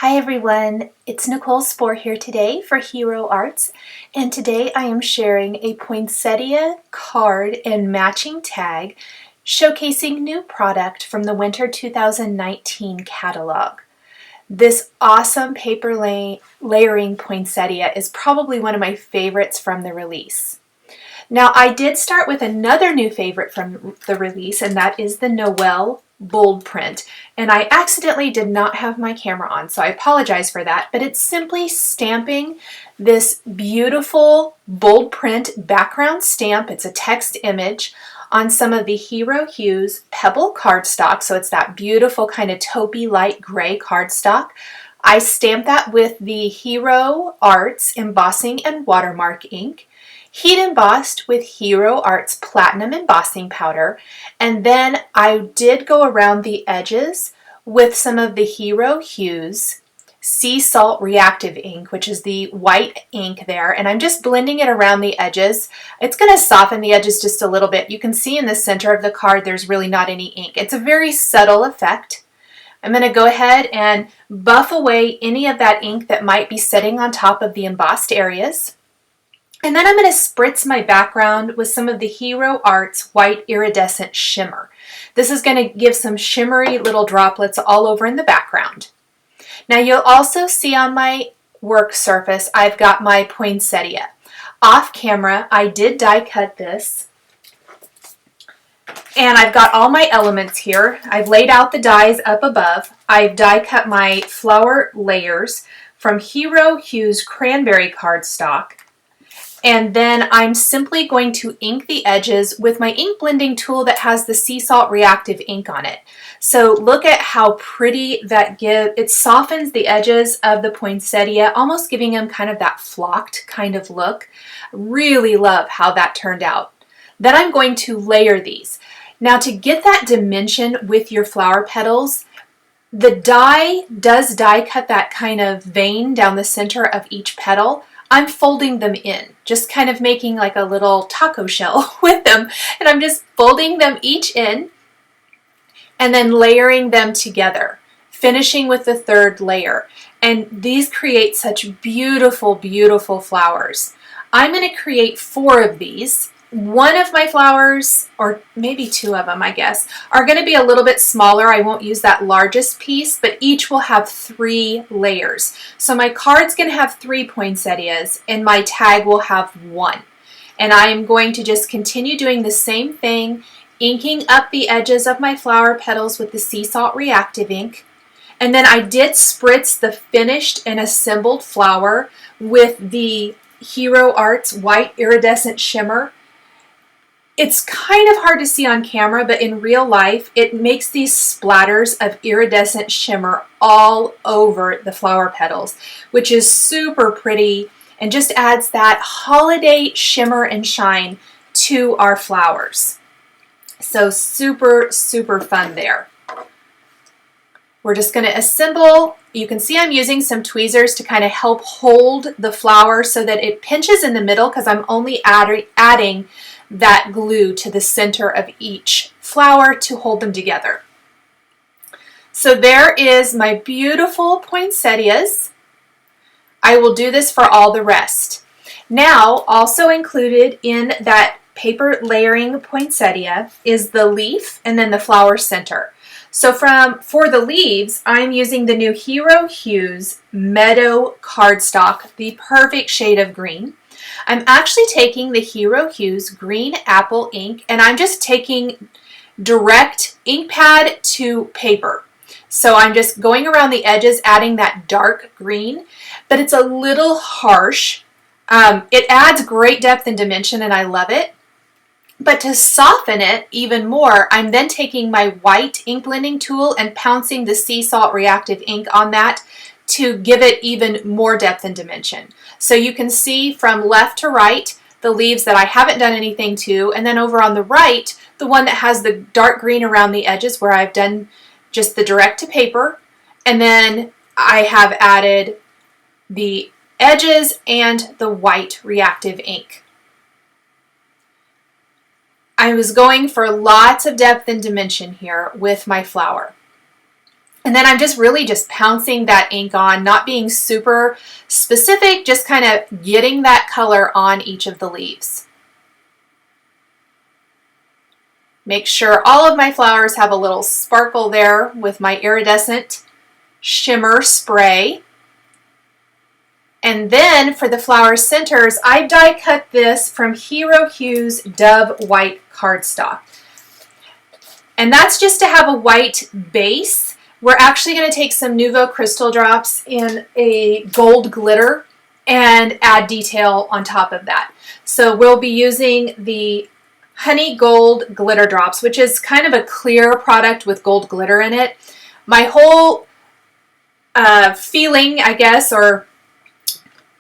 Hi everyone, it's Nicole Spohr here today for Hero Arts, and today I am sharing a poinsettia card and matching tag showcasing new product from the Winter 2019 catalog. This awesome paper layering poinsettia is probably one of my favorites from the release. Now I did start with another new favorite from the release, and that is the Noel bold print, and I accidentally did not have my camera on, so I apologize for that, but it's simply stamping this beautiful bold print background stamp. It's a text image on some of the Hero Hues Pebble cardstock, so it's that beautiful kind of taupey light gray cardstock. I stamped that with the Hero Arts Embossing and Watermark ink, heat embossed with Hero Arts Platinum Embossing Powder, and then I did go around the edges with some of the Hero Hues Salt Reactive Ink, which is the white ink there, and I'm just blending it around the edges. It's going to soften the edges just a little bit. You can see in the center of the card there's really not any ink. It's a very subtle effect. I'm going to go ahead and buff away any of that ink that might be sitting on top of the embossed areas. And then I'm going to spritz my background with some of the Hero Arts White Iridescent Shimmer. This is going to give some shimmery little droplets all over in the background. Now you'll also see on my work surface I've got my poinsettia. Off camera I did die cut this, and I've got all my elements here. I've laid out the dies up above. I've die cut my flower layers from Hero Hues Cranberry cardstock. And then I'm simply going to ink the edges with my ink blending tool that has the sea salt reactive ink on it. So look at how pretty that gives. It softens the edges of the poinsettia, almost giving them kind of that flocked kind of look. Really love how that turned out. Then I'm going to layer these. Now to get that dimension with your flower petals, the die does die cut that kind of vein down the center of each petal. I'm folding them in, just kind of making like a little taco shell with them. And I'm just folding them each in and then layering them together, finishing with the third layer. And these create such beautiful, beautiful flowers. I'm going to create 4 of these. One of my flowers, or maybe 2 of them, I guess, are going to be a little bit smaller. I won't use that largest piece, but each will have 3 layers. So my card's going to have 3 poinsettias, and my tag will have 1. And I'm going to just continue doing the same thing, inking up the edges of my flower petals with the sea salt reactive ink. And then I did spritz the finished and assembled flower with the Hero Arts White Iridescent Shimmer. It's kind of hard to see on camera, but in real life, it makes these splatters of iridescent shimmer all over the flower petals, which is super pretty and just adds that holiday shimmer and shine to our flowers. So super, super fun there. We're just going to assemble. You can see I'm using some tweezers to kind of help hold the flower so that it pinches in the middle, because I'm only adding that glue to the center of each flower to hold them together. So there is my beautiful poinsettias. I will do this for all the rest. Now, also included in that paper layering poinsettia is the leaf and then the flower center. So for the leaves, I'm using the new Hero Hues Meadow cardstock, the perfect shade of green. I'm actually taking the Hero Hues Green Apple ink, and I'm just taking direct ink pad to paper. So I'm just going around the edges, adding that dark green, but it's a little harsh. It adds great depth and dimension, and I love it. But to soften it even more, I'm then taking my white ink blending tool and pouncing the sea salt reactive ink on that to give it even more depth and dimension. So you can see from left to right the leaves that I haven't done anything to, and then over on the right, the one that has the dark green around the edges where I've done just the direct to paper, and then I have added the edges and the white reactive ink. I was going for lots of depth and dimension here with my flower. And then I'm just really just pouncing that ink on, not being super specific, just kind of getting that color on each of the leaves. Make sure all of my flowers have a little sparkle there with my Iridescent Shimmer spray. And then for the flower centers, I die cut this from Hues Dove white cardstock. And that's just to have a white base. We're actually going to take some Nuvo crystal drops in a gold glitter and add detail on top of that. So we'll be using the Honey Gold glitter drops, which is kind of a clear product with gold glitter in it. My whole feeling, I guess, or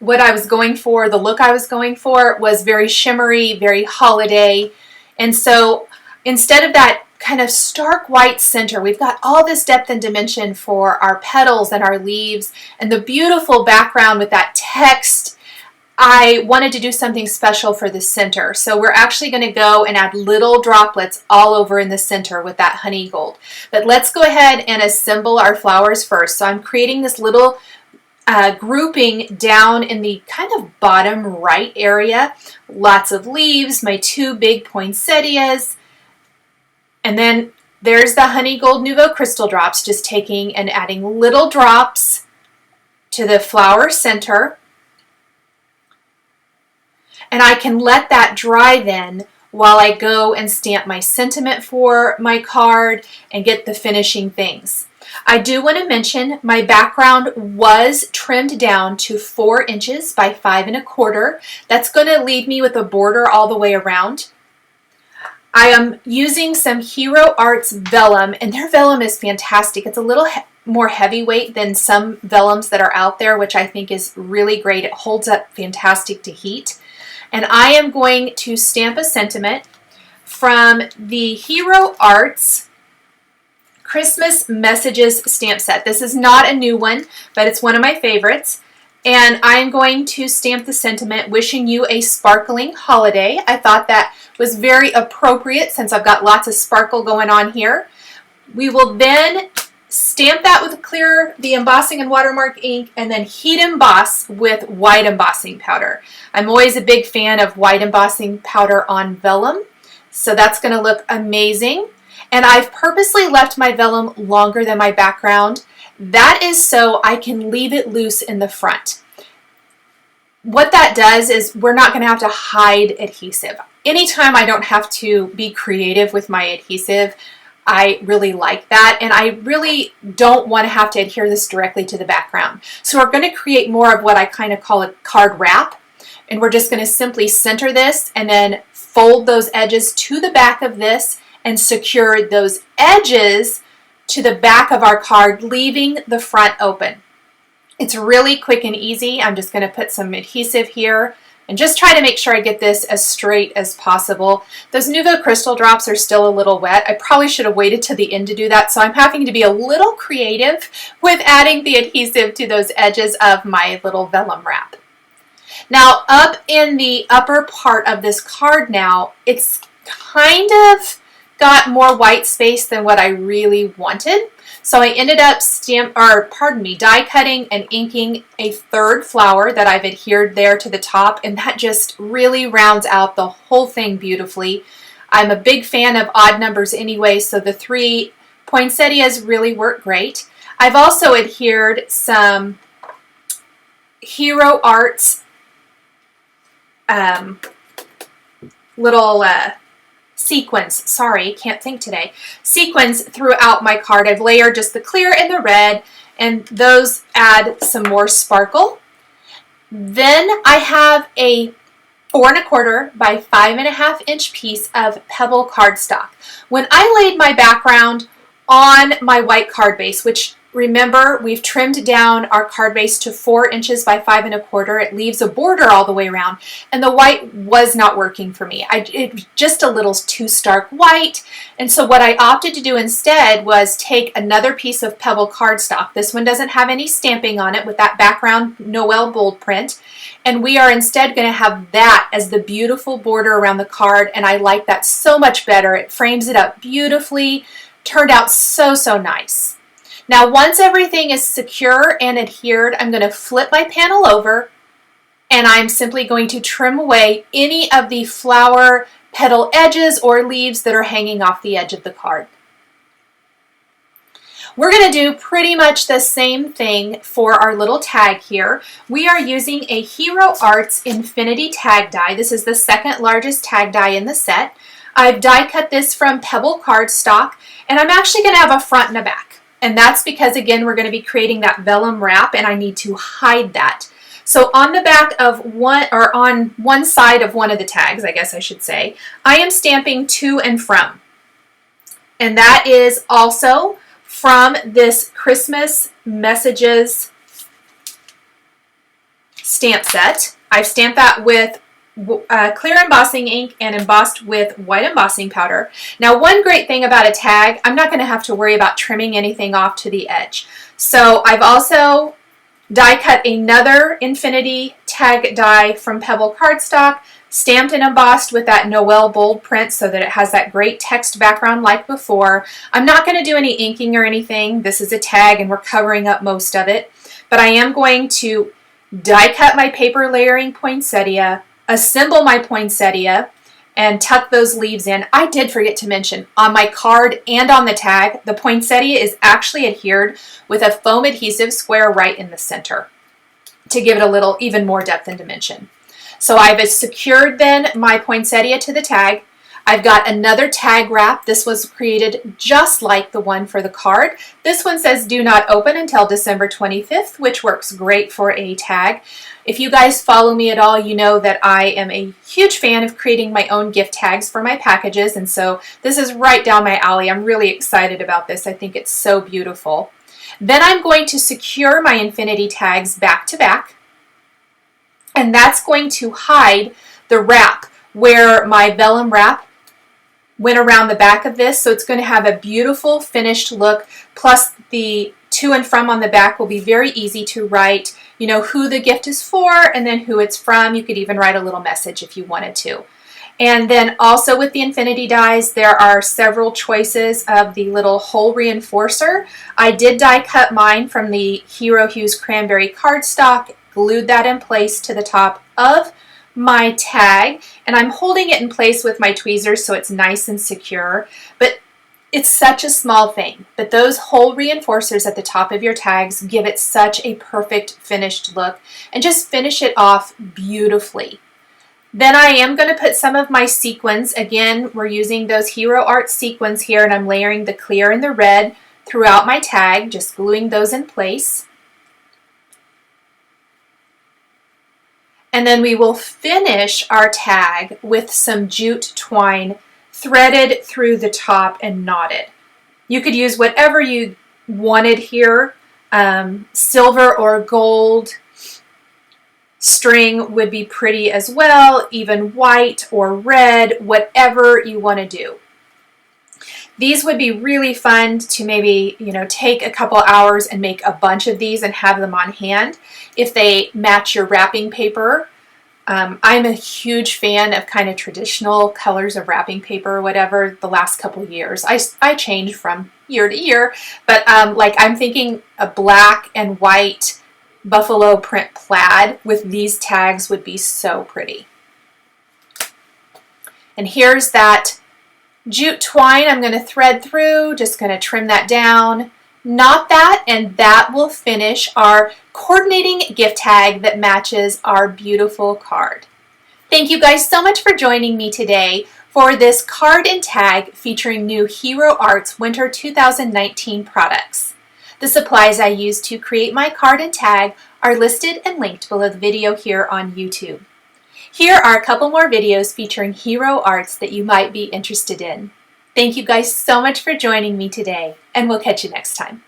what I was going for, the look I was going for, was very shimmery, very holiday. And so instead of that kind of stark white center, we've got all this depth and dimension for our petals and our leaves and the beautiful background with that text. I wanted to do something special for the center. So we're actually going to go and add little droplets all over in the center with that honey gold. But let's go ahead and assemble our flowers first. So I'm creating this little grouping down in the kind of bottom right area. Lots of leaves, my two big poinsettias, and then there's the Honey Gold Nuvo crystal drops, just taking and adding little drops to the flower center. And I can let that dry then while I go and stamp my sentiment for my card and get the finishing things. I do want to mention my background was trimmed down to 4 inches by 5 1/4. That's going to leave me with a border all the way around. I am using some Hero Arts Vellum, and their vellum is fantastic. It's a little more heavyweight than some vellums that are out there, which I think is really great. It holds up fantastic to heat. And I am going to stamp a sentiment from the Hero Arts Christmas Messages stamp set. This is not a new one, but it's one of my favorites. And I'm going to stamp the sentiment, wishing you a sparkling holiday. I thought that was very appropriate since I've got lots of sparkle going on here. We will then stamp that with the Embossing and Watermark ink, and then heat emboss with white embossing powder. I'm always a big fan of white embossing powder on vellum, so that's going to look amazing. And I've purposely left my vellum longer than my background. That is so I can leave it loose in the front. What that does is we're not going to have to hide adhesive. Anytime I don't have to be creative with my adhesive, I really like that, and I really don't want to have to adhere this directly to the background. So we're going to create more of what I kind of call a card wrap, and we're just going to simply center this and then fold those edges to the back of this and secure those edges to the back of our card, leaving the front open. It's really quick and easy. I'm just going to put some adhesive here and just try to make sure I get this as straight as possible. Those Nuvo crystal drops are still a little wet. I probably should have waited till the end to do that, so I'm having to be a little creative with adding the adhesive to those edges of my little vellum wrap. Now, up in the upper part of this card now, it's kind of got more white space than what I really wanted. So I ended up die cutting and inking a third flower that I've adhered there to the top, and that just really rounds out the whole thing beautifully. I'm a big fan of odd numbers anyway, so the 3 poinsettias really work great. I've also adhered some Hero Arts little sequins, sorry, can't think today, sequins throughout my card. I've layered just the clear and the red, and those add some more sparkle. Then I have a 4 1/4 by 5 1/2 inch piece of Pebble cardstock. When I laid my background on my white card base, which remember we've trimmed down our card base to 4 inches by 5 1/4, it leaves a border all the way around, and the white was not working for me. It was just a little too stark white, and so what I opted to do instead was take another piece of Pebble cardstock. This one doesn't have any stamping on it with that background Noel bold print, and we are instead going to have that as the beautiful border around the card, and I like that so much better. It frames it up beautifully, turned out so nice. Now once everything is secure and adhered, I'm going to flip my panel over and I'm simply going to trim away any of the flower petal edges or leaves that are hanging off the edge of the card. We're going to do pretty much the same thing for our little tag here. We are using a Hero Arts Infinity Tag Die. This is the second largest tag die in the set. I've die cut this from Pebble cardstock, and I'm actually going to have a front and a back. And that's because, again, we're going to be creating that vellum wrap, and I need to hide that. So on the back of one, or on one side of one of the tags, I guess I should say, I am stamping to and from. And that is also from this Christmas Messages stamp set. I've stamped that with clear embossing ink and embossed with white embossing powder. Now, one great thing about a tag, I'm not going to have to worry about trimming anything off to the edge. So I've also die cut another Infinity Tag die from Pebble cardstock, stamped and embossed with that Noel bold print so that it has that great text background like before. I'm not going to do any inking or anything. This is a tag and we're covering up most of it. But I am going to die cut my paper layering poinsettia, assemble my poinsettia, and tuck those leaves in. I did forget to mention, on my card and on the tag, the poinsettia is actually adhered with a foam adhesive square right in the center to give it a little even more depth and dimension. So I've secured then my poinsettia to the tag. I've got another tag wrap. This was created just like the one for the card. This one says do not open until December 25th, which works great for a tag. If you guys follow me at all, you know that I am a huge fan of creating my own gift tags for my packages, and so this is right down my alley. I'm really excited about this. I think it's so beautiful. Then I'm going to secure my Infinity tags back to back, and that's going to hide the wrap where my vellum wrap went around the back of this, so it's going to have a beautiful finished look, plus the to and from on the back will be very easy to write, you know, who the gift is for and then who it's from. You could even write a little message if you wanted to. And then also with the Infinity dies, there are several choices of the little hole reinforcer. I did die cut mine from the Hero Hues Cranberry cardstock, glued that in place to the top of my tag, and I'm holding it in place with my tweezers so it's nice and secure. But it's such a small thing, but those hole reinforcers at the top of your tags give it such a perfect finished look and just finish it off beautifully. Then I am going to put some of my sequins. Again, we're using those Hero Art sequins here, and I'm layering the clear and the red throughout my tag, just gluing those in place. And then we will finish our tag with some jute twine threaded through the top and knotted. You could use whatever you wanted here. Silver or gold string would be pretty as well, even white or red, whatever you want to do. These would be really fun to maybe, you know, take a couple hours and make a bunch of these and have them on hand if they match your wrapping paper. I'm a huge fan of kind of traditional colors of wrapping paper or whatever the last couple years. I change from year to year, but like I'm thinking a black and white buffalo print plaid with these tags would be so pretty. And here's that jute twine I'm going to thread through, just going to trim that down, knot that, and that will finish our coordinating gift tag that matches our beautiful card. Thank you guys so much for joining me today for this card and tag featuring new Hero Arts Winter 2019 products. The supplies I used to create my card and tag are listed and linked below the video here on YouTube. Here are a couple more videos featuring Hero Arts that you might be interested in. Thank you guys so much for joining me today, and we'll catch you next time.